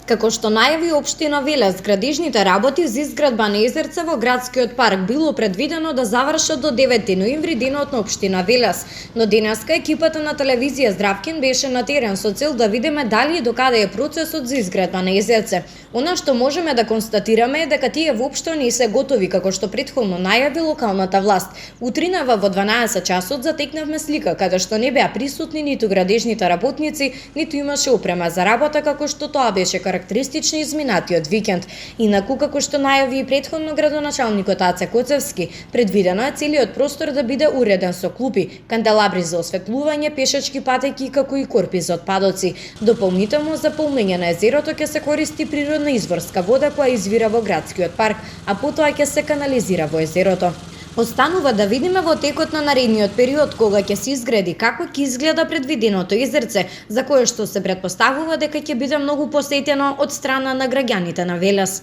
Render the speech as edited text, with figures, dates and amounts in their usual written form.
Како што најави општина Велес, градежните работи за изградба на езерце во градскиот парк било предвидено да завршат до 9 ноември, денот на општина Велес. Но денеска екипата на телевизија Здравкин беше на терен со цел да видиме дали и докаде е процесот за изградба на езерце. Она што можеме да констатираме е дека тие воопшто не се готови, како што претходно најави локалната власт. Утринава во 12 часот затекнавме слика каде што не беа присутни ниту градежните работници, ниту имаше опрема за работа, како што тоа беше карактеристично изминатиот викенд. Инаку, како што најави и претходно градоначалникот Аце Коцевски, предвидено е целиот простор да биде уреден со клупи, канделабри за осветлување, пешачки патеки како и корпи за отпадоци. Дополнително за полнење на езерото ќе се користи природна изворска вода која извира во градскиот парк, а потоа ќе се канализира во езерото. Останува да видиме во текот на наредниот период кога ќе се изгради како ќе изгледа предвиденото езерце, за кое што се претпоставува дека ќе биде многу посетено од страна на граѓаните на Велес.